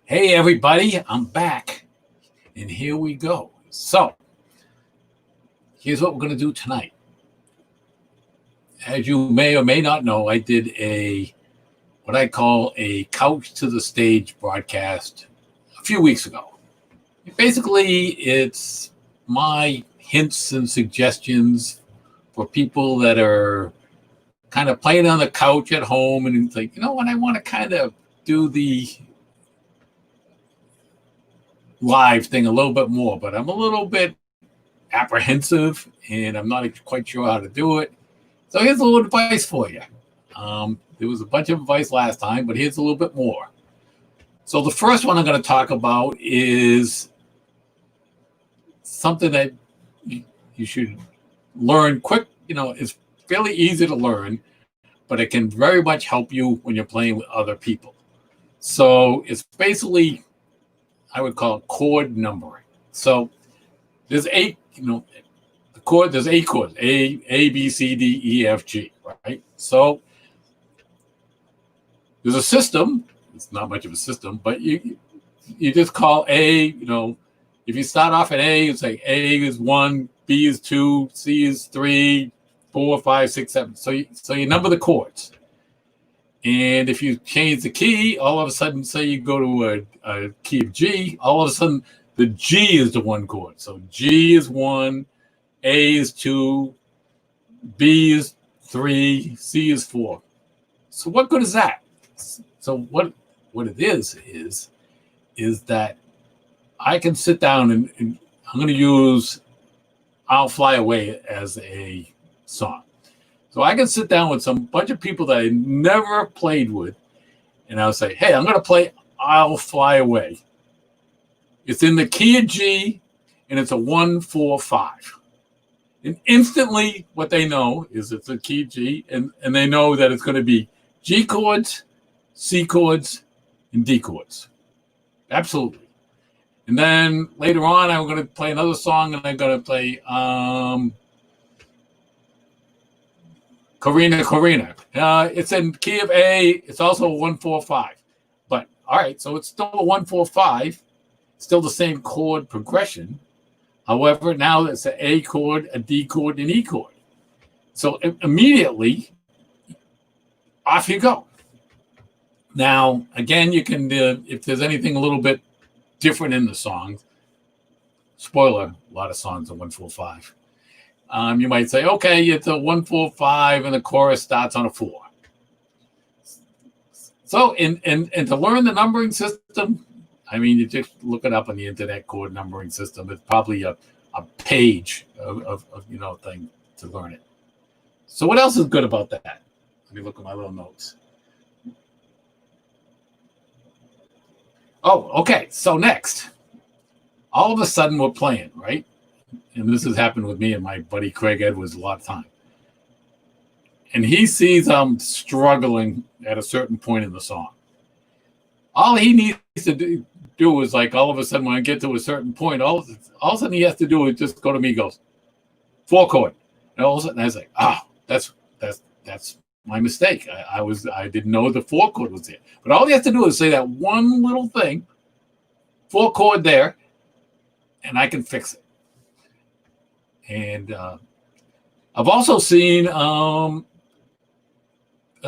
Hey, everybody, I'm back, and here we go. So, here's what we're going to do tonight. As you may or may not know, I did what I call a Couch to the Stage broadcast a few weeks ago. Basically, it's my hints and suggestions for people that are kind of playing on the couch at home and it's like, you know what, I want to kind of do the live thing a little bit more, but I'm a little bit apprehensive and I'm not quite sure how to do it. So here's a little advice for you. There was a bunch of advice last time, but here's a little bit more. So the first one I'm going to talk about is something that you should learn quick. It's fairly easy to learn, but it can very much help you when you're playing with other people. So it's basically, I would call it chord numbering. So there's eight chords, A, B, C, D, E, F, G, right? So there's a system. It's not much of a system, but you just call A, if you start off at A, you say A is 1, B is 2, C is 3, 4, 5, 6, 7. So you number the chords. And if you change the key, all of a sudden, say you go to a key of G, all of a sudden the G is the one chord. So G is 1, A is 2, B is 3, C is 4. So what good is that? So what it is that I can sit down and I'm going to use I'll Fly Away as a song. So I can sit down with some bunch of people that I never played with, and I'll say, hey, I'm going to play I'll Fly Away. It's in the key of G, and it's a 1, 4, 5. And instantly what they know is it's a key of G, and they know that it's going to be G chords, C chords, and D chords. Absolutely. And then later on, I'm going to play another song, and I'm going to play Carina. It's in key of A. It's also a 1, 4, 5. But, all right, so it's still a 1, 4, 5. Still the same chord progression. However, now it's an A chord, a D chord, and E chord. So immediately, off you go. Now, again, you can, if there's anything a little bit different in the song, spoiler, a lot of songs are 1, 4, 5. You might say, okay, it's a 1, 4, 5, and the chorus starts on a 4. So, and to learn the numbering system, I mean, you just look it up on the internet, chord numbering system. It's probably a page of thing to learn it. So what else is good about that? Let me look at my little notes. Oh, okay. So next, all of a sudden we're playing, right? And this has happened with me and my buddy Craig Edwards a lot of time. And he sees I'm struggling at a certain point in the song. All he needs to do is like all of a sudden when I get to a certain point, all of a sudden he has to do is just go to me, goes 4 chord, and all of a sudden I was like, that's my mistake. I didn't know the 4 chord was there. But all he has to do is say that one little thing, 4 chord there, and I can fix it. And I've also seen in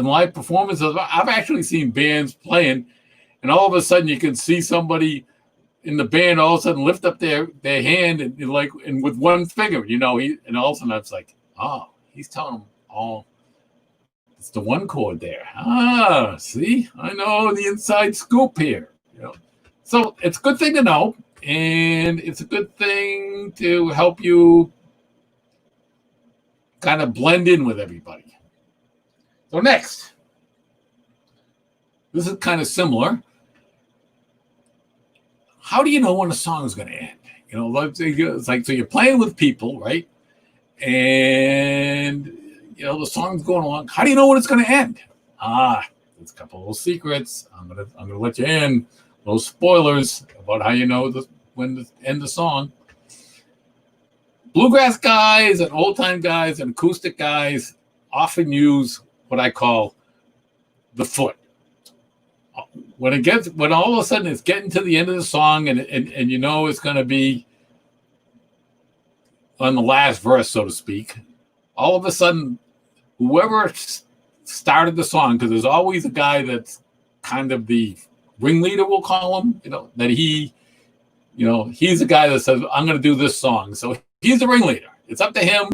live performances, I've actually seen bands playing, and all of a sudden you can see somebody in the band all of a sudden lift up their hand and with one finger, and all of a sudden I was like, oh, he's telling them all. It's the 1 chord there. See, I know the inside scoop here. So it's a good thing to know, and it's a good thing to help you kind of blend in with everybody. So next, this is kind of similar. How do you know when a song is going to end? It's like, so you're playing with people, right? And the song's going along. How do you know when it's going to end? There's a couple of little secrets. I'm gonna let you in. Those spoilers about how you know when to end the song. Bluegrass guys and old time guys and acoustic guys often use what I call the foot. when all of a sudden it's getting to the end of the song and you know it's going to be on the last verse, so to speak, all of a sudden, whoever started the song, because there's always a guy that's kind of the ringleader, we'll call him, that he's the guy that says, I'm going to do this song. So he's the ringleader. It's up to him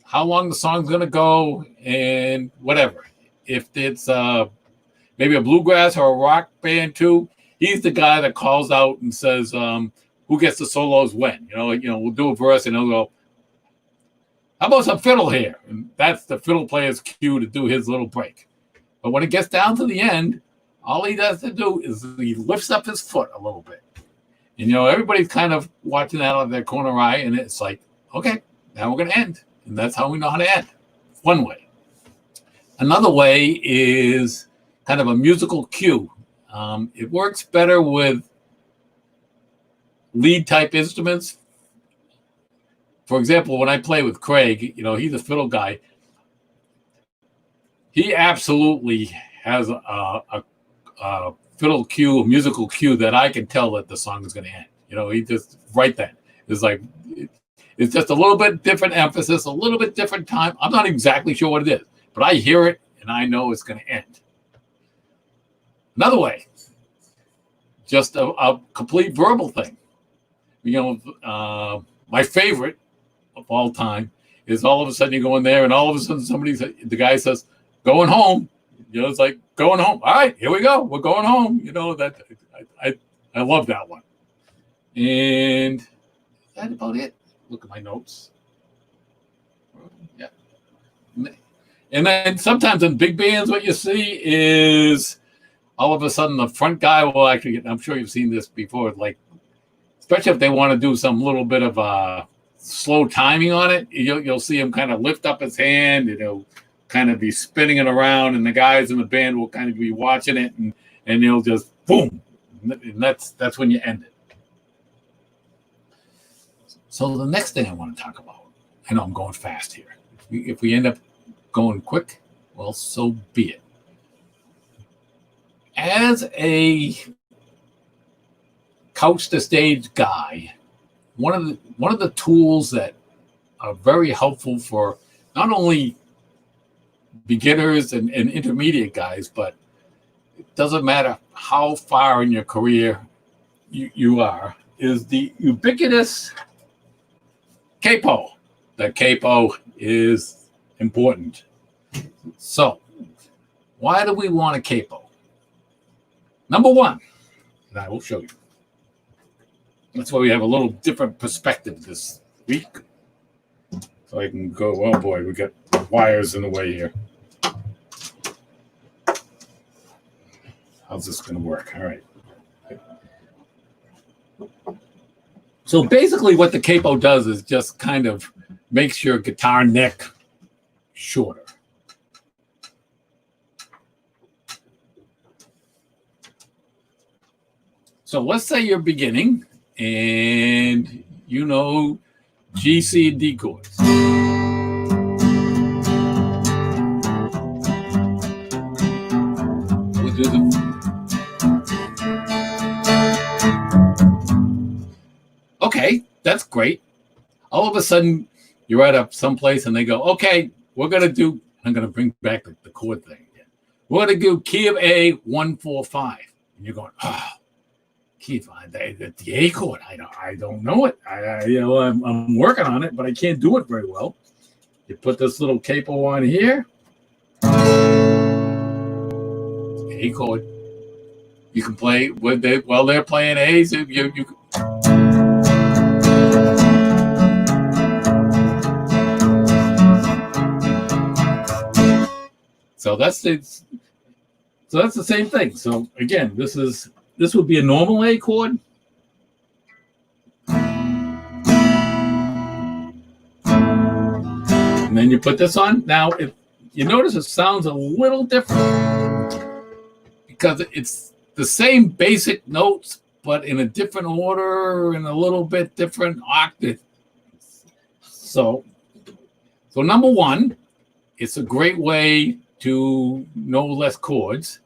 how long the song's going to go and whatever. If it's maybe a bluegrass or a rock band too, he's the guy that calls out and says, who gets the solos when? We'll do a verse and he'll go, how about some fiddle here? And that's the fiddle player's cue to do his little break. But when it gets down to the end, all he does to do is he lifts up his foot a little bit. And, everybody's kind of watching that out of their corner eye, and it's like, okay, now we're going to end. And that's how we know how to end. One way. Another way is kind of a musical cue. It works better with lead type instruments. For example, when I play with Craig, he's a fiddle guy. He absolutely has a fiddle cue, a musical cue that I can tell that the song is going to end. He just right then. It's like it's just a little bit different emphasis, a little bit different time. I'm not exactly sure what it is, but I hear it and I know it's going to end. Another way, just a complete verbal thing. My favorite of all time is all of a sudden you go in there and all of a sudden the guy says, going home. It's like going home. All right, here we go. We're going home. That I love that one. And that's about it. Look at my notes. Yeah. And then sometimes in big bands, what you see is all of a sudden the front guy will actually get, I'm sure you've seen this before, like, especially if they want to do some little bit of slow timing on it, you'll see him kind of lift up his hand, kind of be spinning it around, and the guys in the band will kind of be watching it, and they'll just boom, and that's when you end it. So the next thing I want to talk about, I know I'm going fast here. If we end up going quick, well, so be it. As a couch to stage guy, one of the tools that are very helpful for not only beginners and intermediate guys, but it doesn't matter how far in your career you are, is the ubiquitous Capo. The Capo is important. So, why do we want a Capo? Number one, and I will show you. That's why we have a little different perspective this week. So I can go, oh boy, we got wires in the way here. How's this going to work? All right. So basically what the Capo does is just kind of makes your guitar neck shorter. So let's say you're beginning and you know G, C, and D chords. We'll do them. Okay, that's great. All of a sudden, you're at someplace and they go, okay, we're going to do, I'm going to bring back the chord thing again. We're going to do key of A, 1, 4, 5. And you're going, oh, key of the A chord. I don't know it. I'm working on it, but I can't do it very well. You put this little capo on here. A chord. You can play while they're playing A's. You So that's the same thing. So again, this would be a normal A chord. And then you put this on. Now, if you notice, it sounds a little different because it's the same basic notes, but in a different order and a little bit different octave. So number one, it's a great way to know less chords.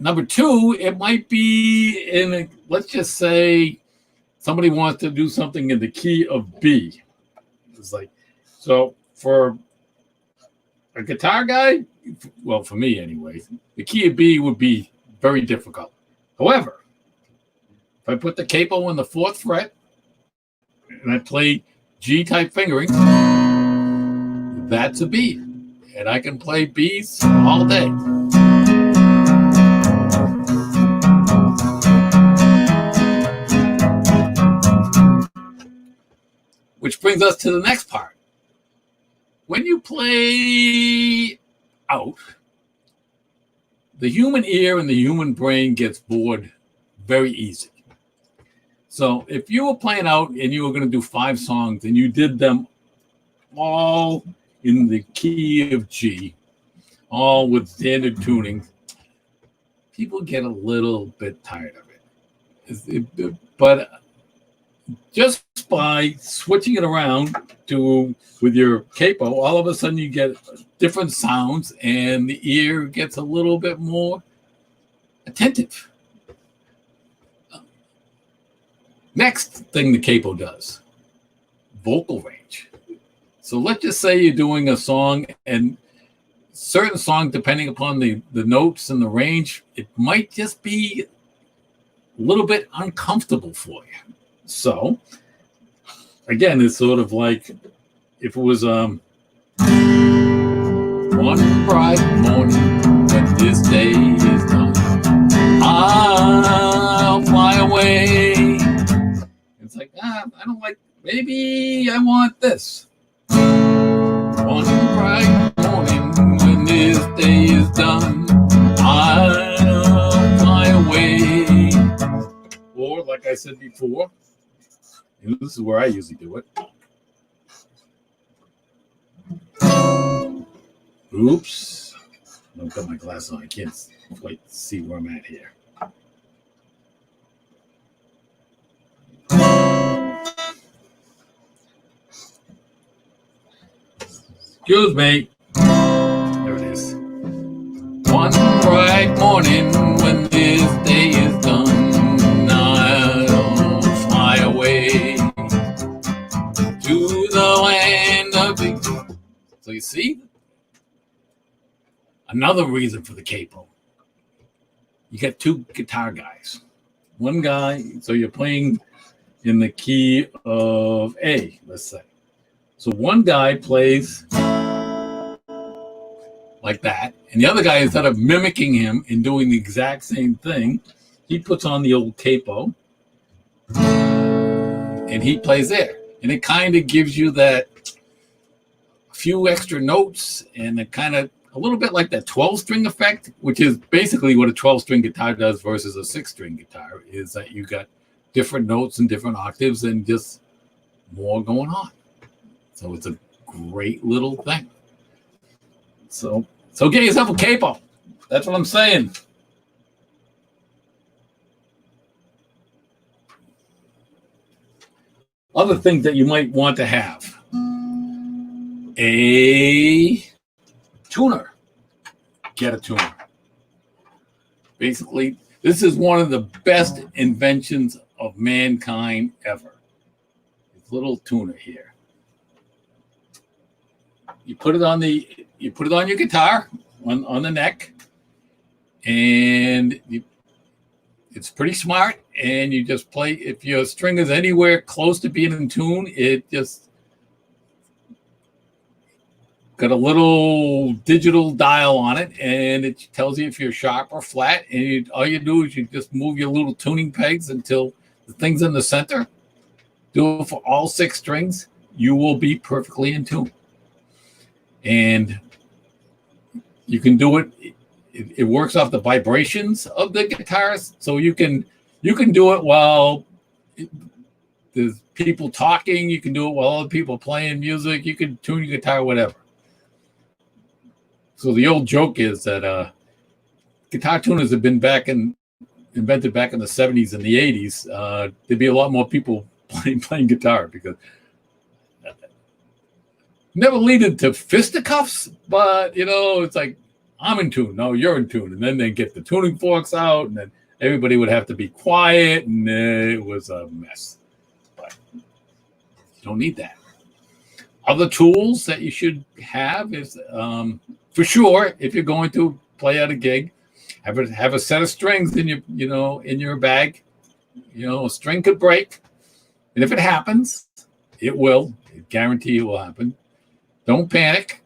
Number two, it might be let's just say somebody wants to do something in the key of B. It's like, so for a guitar guy, well, for me anyway, the key of B would be very difficult. However, if I put the capo in the 4th fret and I play G type fingering, that's a B. And I can play Bs all day. Which brings us to the next part. When you play out, the human ear and the human brain gets bored very easy. So if you were playing out and you were going to do 5 songs and you did them all in the key of G, all with standard tuning, people get a little bit tired of it. But just by switching it around with your capo, all of a sudden you get different sounds and the ear gets a little bit more attentive. Next thing the capo does, vocal range. So let's just say you're doing a song, and certain songs, depending upon the notes and the range, it might just be a little bit uncomfortable for you. So again, it's sort of like if it was one bright morning when this day is done, I'll fly away. It's like, I don't like, maybe I want this. One bright morning when this day is done, I'll fly away. Or like I said before, and this is where I usually do it. Oops. I've got my glasses on. I can't quite see where I'm at here. Excuse me. There it is. One bright morning when this day is done, I'll fly away to the land of the... So you see? Another reason for the capo. You got 2 guitar guys. One guy, so you're playing in the key of A, let's say. So one guy plays like that, and the other guy, instead of mimicking him and doing the exact same thing, he puts on the old capo and he plays there. And it kind of gives you that few extra notes, and it kind of a little bit like that 12-string effect, which is basically what a 12-string guitar does versus a 6-string guitar, is that you got different notes and different octaves and just more going on. So it's a great little thing. So get yourself a capo. That's what I'm saying. Other things that you might want to have. A tuner. Get a tuner. Basically, this is one of the best inventions of mankind ever. This little tuner here. You put it on your guitar on the neck, and it's pretty smart. And you just play. If your string is anywhere close to being in tune, it just got a little digital dial on it, and it tells you if you're sharp or flat. And all you do is you just move your little tuning pegs until the thing's in the center. Do it for all 6 strings. You will be perfectly in tune. And you can do it. It works off the vibrations of the guitars, so you can do it while there's people talking. You can do it while other people playing music. You can tune your guitar, whatever. So the old joke is that guitar tuners have been invented back in the 70s and the 80s. There'd be a lot more people playing guitar, because never leaded to fisticuffs, but it's like I'm in tune. No, you're in tune. And then they get the tuning forks out, and then everybody would have to be quiet, and it was a mess. But you don't need that. Other tools that you should have is, for sure, if you're going to play at a gig, have a set of strings in your bag. A string could break, and if it happens, it will. I guarantee it will happen. Don't panic.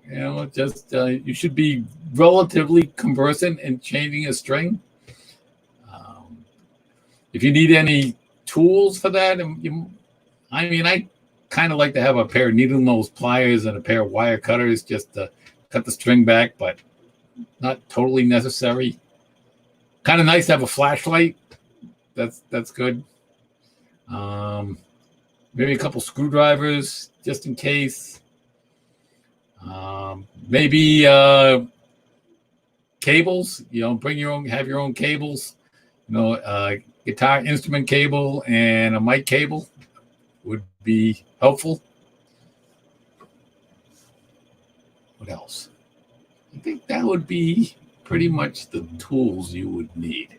Just you should be relatively conversant in changing a string. If you need any tools for that, I kind of like to have a pair of needle nose pliers and a pair of wire cutters just to cut the string back, but not totally necessary. Kind of nice to have a flashlight. That's good. Maybe a couple screwdrivers just in case. Maybe cables. Have your own cables. Guitar instrument cable and a mic cable would be helpful. What else? I think that would be pretty much the tools you would need.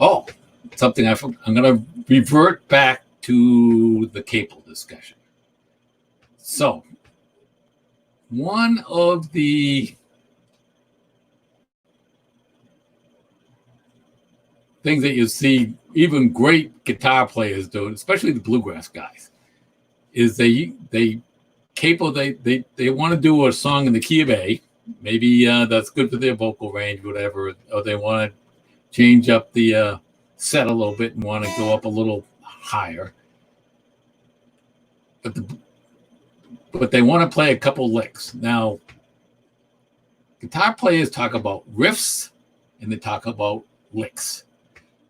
Oh, something I'm going to revert back to the Capo discussion. So, one of the things that you see even great guitar players do, especially the bluegrass guys, is they want to do a song in the key of A. Maybe that's good for their vocal range, whatever, or they want to change up the set a little bit and want to go up a little higher. But they want to play a couple licks. Now, guitar players talk about riffs and they talk about licks.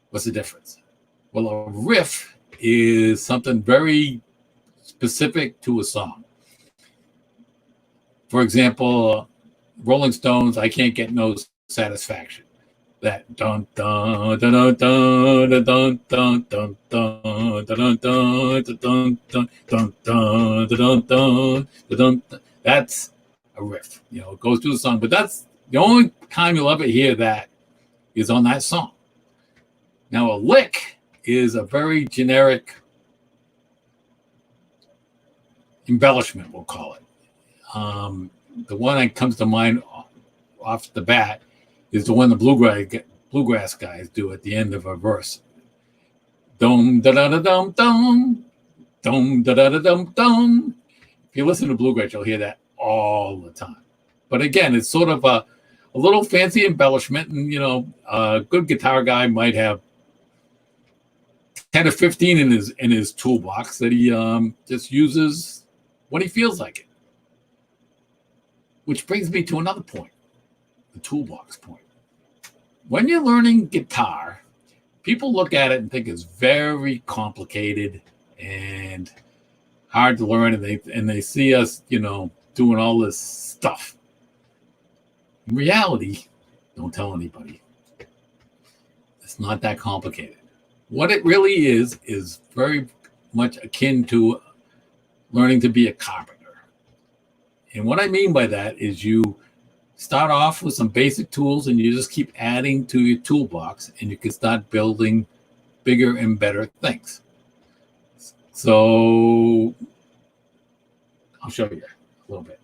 What's the difference? Well, a riff is something very specific to a song. For example, Rolling Stones, I Can't Get No Satisfaction. That dun dun dun dun dun dun dun dun dun dun dun dun dun dun dun dun. That's a riff. It goes through the song, but that's the only time you'll ever hear that is on that song. Now, a lick is a very generic embellishment, we'll call it. The one that comes to mind off the bat is the one the bluegrass guys do at the end of a verse. Dum da da da dum dum, dum da da da dum dum. If you listen to bluegrass, you'll hear that all the time. But again, it's sort of a little fancy embellishment, and a good guitar guy might have 10 or 15 in his toolbox that he just uses when he feels like it. Which brings me to another point. The toolbox point. When you're learning guitar, people look at it and think it's very complicated and hard to learn, and they see us, doing all this stuff. In reality, don't tell anybody. It's not that complicated. What it really is very much akin to learning to be a carpenter. And what I mean by that is you start off with some basic tools and you just keep adding to your toolbox, and you can start building bigger and better things. So I'll show you a little bit.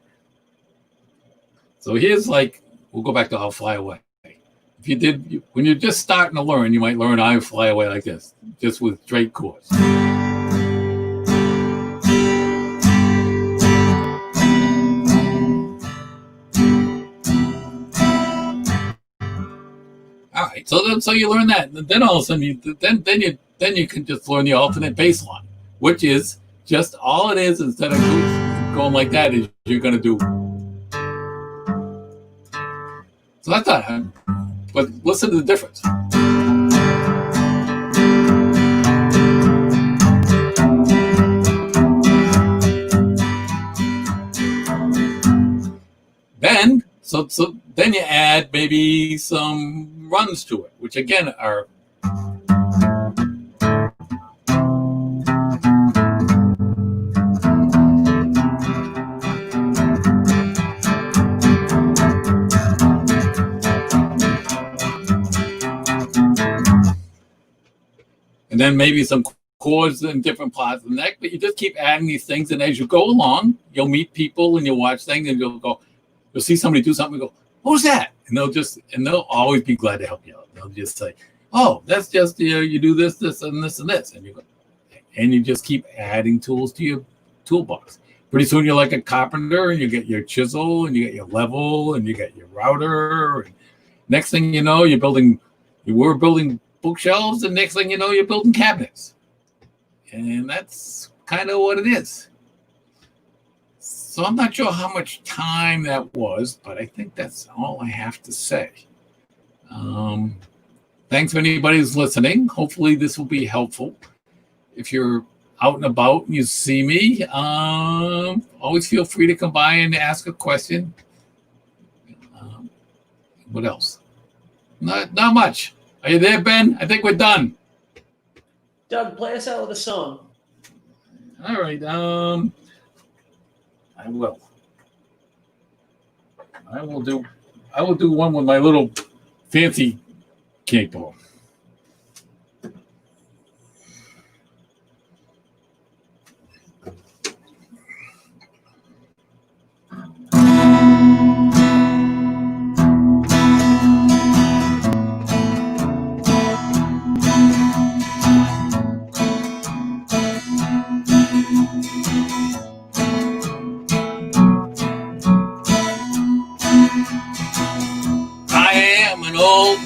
So here's we'll go back to I'll Fly Away. When you're just starting to learn, you might learn I'll Fly Away like this, just with straight chords. All right, so you learn that, and then all of a sudden you can just learn the alternate bass line, which is just all it is. Instead of going like that, is you're going to do. So that's not, but listen to the difference. Then you add maybe some runs to it, which again are and then maybe some chords in different parts of the neck, but you just keep adding these things, and as you go along, you'll meet people and you'll watch things, and you'll see somebody do something and go, "Who's that?" And they'll always be glad to help you out. They'll just say, "Oh, that's just you do this, this, and this, and this," and you just keep adding tools to your toolbox. Pretty soon you're like a carpenter, and you get your chisel, and you get your level, and you get your router. And next thing you know, you were building bookshelves, and next thing you know, you're building cabinets. And that's kind of what it is. So I'm not sure how much time that was, but I think that's all I have to say. Thanks for anybody who's listening. Hopefully this will be helpful. If you're out and about and you see me, always feel free to come by and ask a question. What else? Not much. Are you there, Ben? I think we're done. Doug, play us out with a song. All right. I will. I will do one with my little fancy capo.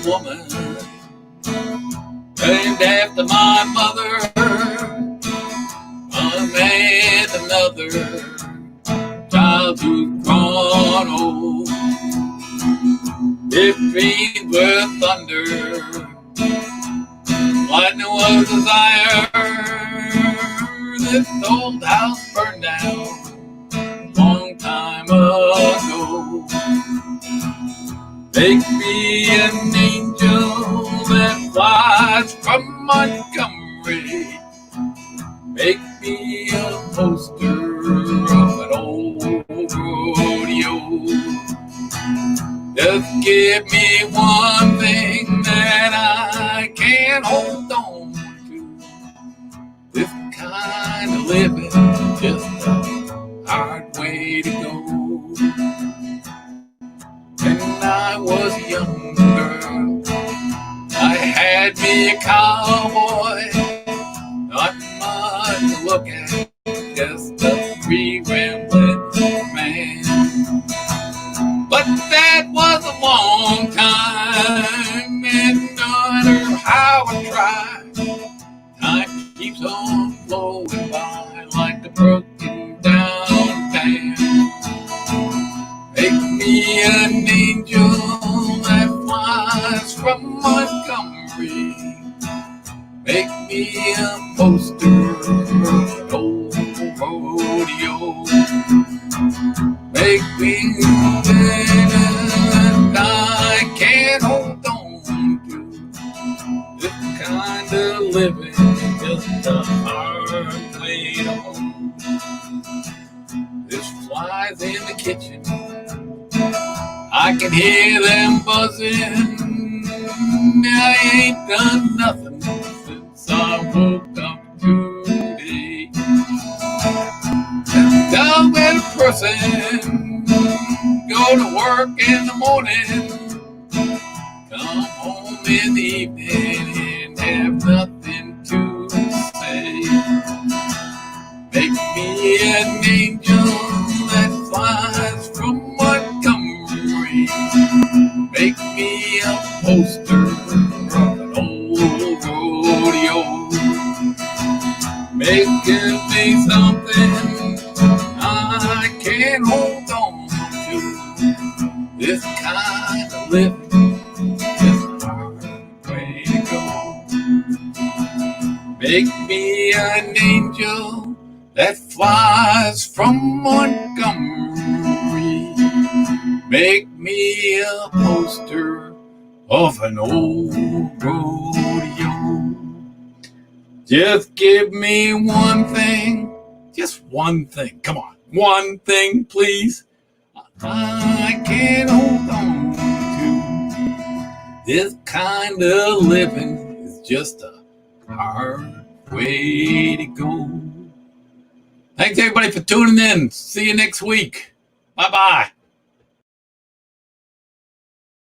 Woman named after my mother, I met another child who's grown old. If dreams were thunder, lightning was desire, this old house burned down a long time ago. Make me an angel that flies from Montgomery. Make me a poster of an old rodeo. Just give me one thing that I can hold on to. This kind of living just a hard way to go. When I was younger, I had me a cowboy, not much to look at, just a free rambling man. But that was a long time, and no matter how I try, time keeps on flowing by like a broken down dam. Make me an angel that flies from Montgomery. Make me a poster of an old rodeo. Make me that I can't hold on to. This kind of living is just a hard way to hold. There's flies in the kitchen, I can hear them buzzing. I ain't done nothing since I woke up today. Tell that person, go to work in the morning, come home in the evening and have nothing to say. Make me an angel that flies from Montgomery. Make me a poster of an old rodeo. Making me something I can't hold on to. This kind of living is a hard way to go. Make me an angel that flies from Montgomery. Make me a poster of an old rodeo. Just give me one thing, just one thing. Come on, one thing, please. I can't hold on to. This kind of living is just a hard way to go. Thanks everybody for tuning in. See you next week. Bye-bye.